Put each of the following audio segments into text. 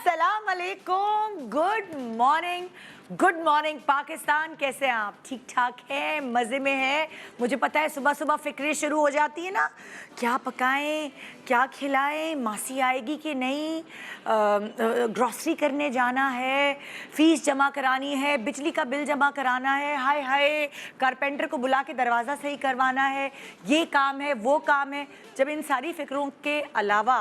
अस्सलाम वालेकुम, good morning Pakistan. कैसे हैं आप? ठीक ठाक हैं, मज़े में हैं? मुझे पता है सुबह सुबह फिक्रें शुरू हो जाती है ना, क्या पकाएं, क्या खिलाएं, मासी आएगी कि नहीं, ग्रॉसरी करने जाना है, फीस जमा करानी है, बिजली का बिल जमा कराना है, हाय हाय कारपेंटर को बुला के दरवाज़ा सही करवाना है, ये काम है, वो काम है। जब इन सारी फ़िक्रों के अलावा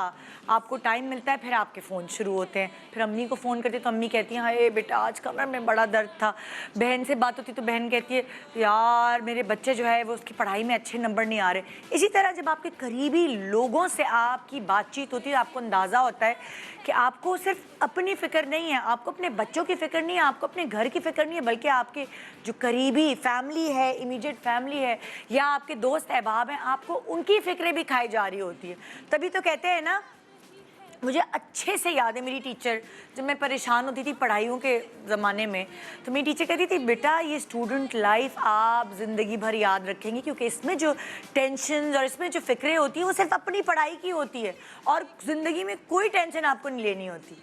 आपको टाइम मिलता है, फिर आपके फ़ोन शुरू होते हैं। फिर अम्मी को फ़ोन करते तो अम्मी कहती हैं हाय बेटा आज कमर में बड़ा दर्द था। बहन से बात होती तो बहन कहती है यार मेरे बच्चे जो है वो उसकी पढ़ाई में अच्छे नंबर नहीं आ रहे। इसी तरह जब आपके करीबी लोगों से आपकी बातचीत होती है, आपको अंदाज़ा होता है कि आपको सिर्फ अपनी फ़िक्र नहीं है, आपको अपने बच्चों की फ़िक्र नहीं है, आपको अपने घर की फ़िक्र नहीं है, बल्कि आपके जो करीबी फैमिली है, इमीडिएट फैमिली है या आपके दोस्त अहबाब हैं, आपको उनकी फ़िक्रें भी खाई जा रही होती है। तभी तो कहते हैं ना, मुझे अच्छे से याद है मेरी टीचर, जब मैं परेशान होती थी पढ़ाइयों के ज़माने में, तो मेरी टीचर कहती थी बेटा ये स्टूडेंट लाइफ आप ज़िंदगी भर याद रखेंगे, क्योंकि इसमें जो टेंशन और इसमें जो फ़िक्रें होती हैं वो सिर्फ अपनी पढ़ाई की होती है और ज़िंदगी में कोई टेंशन आपको नहीं लेनी होती।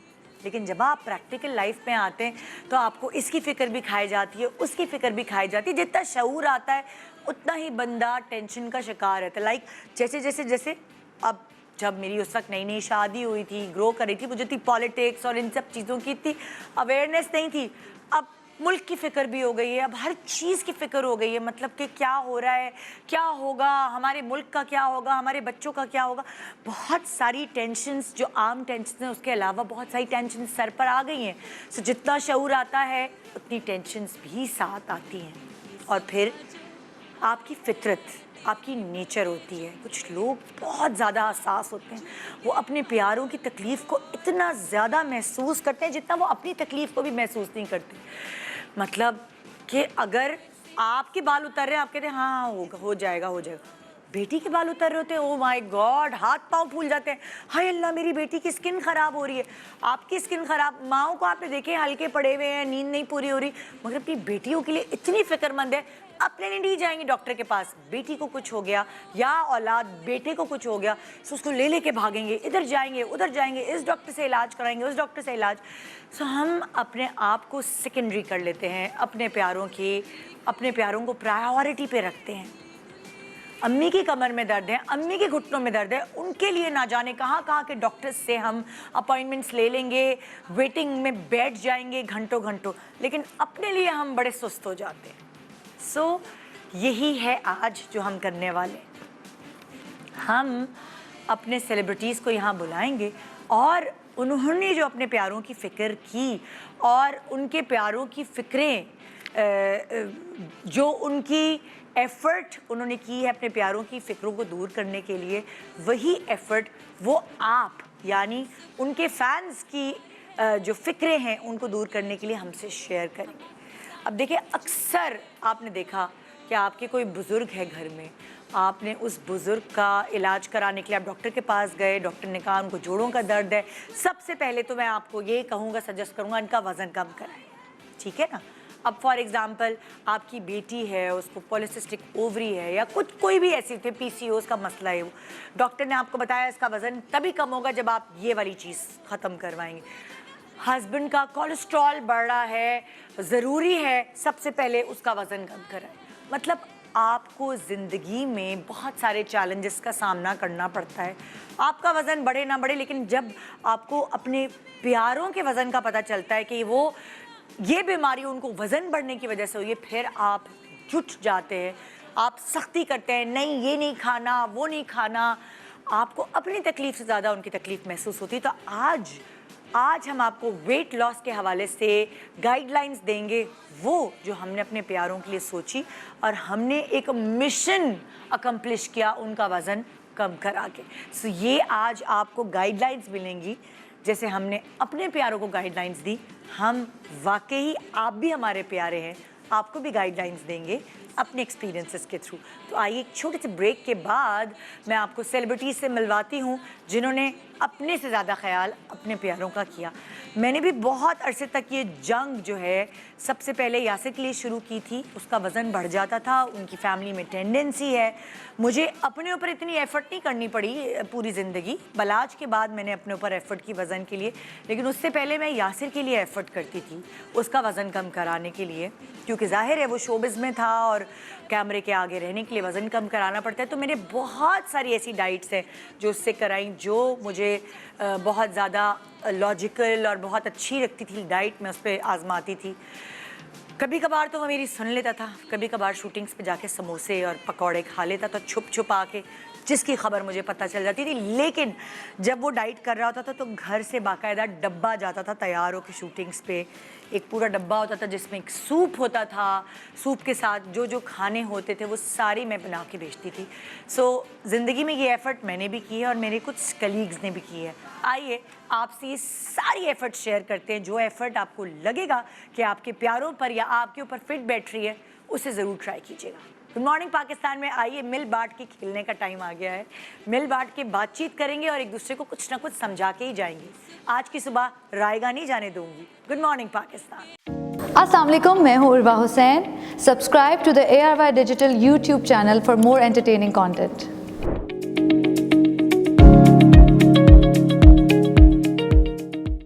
लेकिन जब आप प्रैक्टिकल लाइफ में आते हैं तो आपको इसकी फ़िक्र भी खाई जाती है, उसकी फ़िक्र भी खाई जाती है। जितना शऊर आता है उतना ही बंदा टेंशन का शिकार रहता है। लाइक जैसे अब जब मेरी उस वक्त नई नई शादी हुई थी, ग्रो कर रही थी, मुझे थी पॉलिटिक्स और इन सब चीज़ों की इतनी अवेयरनेस नहीं थी। अब मुल्क की फ़िक्र भी हो गई है, अब हर चीज़ की फ़िक्र हो गई है, मतलब कि क्या हो रहा है, क्या होगा, हमारे मुल्क का क्या होगा, हमारे बच्चों का क्या होगा। बहुत सारी टेंशन्स जो आम टेंशन हैं उसके अलावा बहुत सारी टेंशन सर पर आ गई हैं। सो जितना शऊर आता है उतनी टेंशन्स भी साथ आती हैं। और फिर आपकी फितरत, आपकी नेचर होती है। कुछ लोग बहुत ज़्यादा हसास होते हैं, वो अपने प्यारों की तकलीफ़ को इतना ज़्यादा महसूस करते हैं जितना वो अपनी तकलीफ़ को भी महसूस नहीं करते। मतलब कि अगर आपके बाल उतर रहे हैं, आप कहते हैं हाँ होगा, हो जाएगा हो जाएगा। बेटी के बाल उतर रहे होते हैं, ओ माय गॉड, हाथ पाँव फूल जाते हैं, हाय अल्लाह मेरी बेटी की स्किन ख़राब हो रही है। आपकी स्किन ख़राब, माओं को आपने देखे हल्के पड़े हुए हैं, नींद नहीं पूरी हो रही, मगर अपनी बेटियों के लिए इतनी फ़िक्रमंद है, अपने नहीं जाएंगे डॉक्टर के पास, बेटी को कुछ हो गया या औलाद बेटे को कुछ हो गया तो उसको ले लेके भागेंगे, इधर जाएंगे उधर जाएंगे, इस डॉक्टर से इलाज कराएंगे उस डॉक्टर से इलाज। सो हम अपने आप को सेकेंडरी कर लेते हैं, अपने प्यारों को प्रायोरिटी पे रखते हैं। अम्मी की कमर में दर्द है, अम्मी के घुटनों में दर्द है, उनके लिए ना जाने कहाँ के डॉक्टर्स से हम अपॉइंटमेंट्स ले लेंगे, वेटिंग में बैठ जाएंगे घंटों घंटों, लेकिन अपने लिए हम बड़े सुस्त हो जाते हैं। सो यही है आज जो हम करने वाले। हम अपने सेलिब्रिटीज़ को यहाँ बुलाएंगे और उन्होंने जो अपने प्यारों की फ़िक्र की और उनके प्यारों की फ़िक्रें, जो उनकी एफ़र्ट उन्होंने की है अपने प्यारों की फ़िक्रों को दूर करने के लिए, वही एफ़र्ट वो आप यानी उनके फ़ैन्स की जो फ़िक्रें हैं उनको दूर करने के लिए हमसे शेयर करेंगे। अब देखिए, अक्सर आपने देखा कि आपके कोई बुज़ुर्ग है घर में, आपने उस बुज़ुर्ग का इलाज कराने के लिए आप डॉक्टर के पास गए, डॉक्टर ने कहा उनको जोड़ों का दर्द है। सबसे पहले तो मैं आपको ये कहूँगा, सजेस्ट करूँगा इनका वज़न कम कराएं, ठीक है ना। अब फॉर एग्ज़ाम्पल आपकी बेटी है, उसको पॉलिसिस्टिक ओवरी है या कोई भी ऐसी थे PCOS का मसला है, वो डॉक्टर ने आपको बताया इसका वज़न तभी कम होगा जब आप ये वाली चीज़ ख़त्म करवाएंगे। हस्बैंड का कोलेस्ट्रॉल बढ़ रहा है, ज़रूरी है सबसे पहले उसका वज़न कम कराएं। मतलब आपको ज़िंदगी में बहुत सारे चैलेंजेस का सामना करना पड़ता है, आपका वज़न बढ़े ना बढ़े, लेकिन जब आपको अपने प्यारों के वज़न का पता चलता है कि वो ये बीमारी उनको वज़न बढ़ने की वजह से हुई है, फिर आप जुट जाते हैं, आप सख्ती करते हैं, नहीं ये नहीं खाना वो नहीं खाना, आपको अपनी तकलीफ़ से ज़्यादा उनकी तकलीफ़ महसूस होती है। तो आज हम आपको वेट लॉस के हवाले से गाइडलाइंस देंगे, वो जो हमने अपने प्यारों के लिए सोची और हमने एक मिशन अकम्प्लिश किया उनका वज़न कम करा के। सो ये आज आपको गाइडलाइंस मिलेंगी, जैसे हमने अपने प्यारों को गाइडलाइंस दी, हम वाकई आप भी हमारे प्यारे हैं, आपको भी गाइडलाइंस देंगे अपने एक्सपीरियंसेस के थ्रू। तो आइए एक छोटे से ब्रेक के बाद मैं आपको सेलिब्रिटीज से मिलवाती हूँ जिन्होंने अपने से ज़्यादा ख्याल अपने प्यारों का किया। मैंने भी बहुत अरसे तक ये जंग जो है सबसे पहले यासिर के लिए शुरू की थी। उसका वज़न बढ़ जाता था, उनकी फैमिली में टेंडेंसी है। मुझे अपने ऊपर इतनी एफ़र्ट नहीं करनी पड़ी पूरी ज़िंदगी, बलाज के बाद मैंने अपने ऊपर एफ़र्ट की वज़न के लिए, लेकिन उससे पहले मैं यासिर के लिए एफ़र्ट करती थी उसका वज़न कम कराने के लिए, क्योंकि जाहिर है वो शोबिज़ में था और कैमरे के आगे रहने के लिए वज़न कम कराना पड़ता है। तो मैंने बहुत सारी ऐसी डाइट्स हैं जो उससे कराई, जो मुझे बहुत ज़्यादा लॉजिकल और बहुत अच्छी लगती थी डाइट, मैं उस पर आजमाती थी। कभी कभार तो वो मेरी सुन लेता था, कभी कभार शूटिंग्स पे जाके समोसे और पकौड़े खा लेता था छुप छुप आके, जिसकी खबर मुझे पता चल जाती थी। लेकिन जब वो डाइट कर रहा होता था तो घर से बाकायदा डब्बा जाता था तैयार होकर शूटिंग्स पे। एक पूरा डब्बा होता था जिसमें एक सूप होता था, सूप के साथ जो जो खाने होते थे वो सारी मैं बना के भेजती थी। ज़िंदगी में ये एफ़र्ट मैंने भी की है और मेरे कुछ कलीग्स ने भी की है। आइए आपसे ये सारी एफ़र्ट शेयर करते हैं, जो एफ़र्ट आपको लगेगा कि आपके प्यारों पर या आपके ऊपर फिट बैठ रही है, उसे ज़रूर ट्राई कीजिएगा। गुड मॉर्निंग पाकिस्तान में आइए मिल बांट के खेलने का टाइम आ गया है। मिल बांट के बातचीत करेंगे और एक दूसरे को कुछ ना कुछ समझा के ही जाएंगे। आज की सुबह रायगा नहीं जाने दूंगी। Good morning Pakistan. अस्सलाम वालेकुम, मैं हूँ Urwa Hussain. Subscribe to the ARY digital YouTube channel for more entertaining content.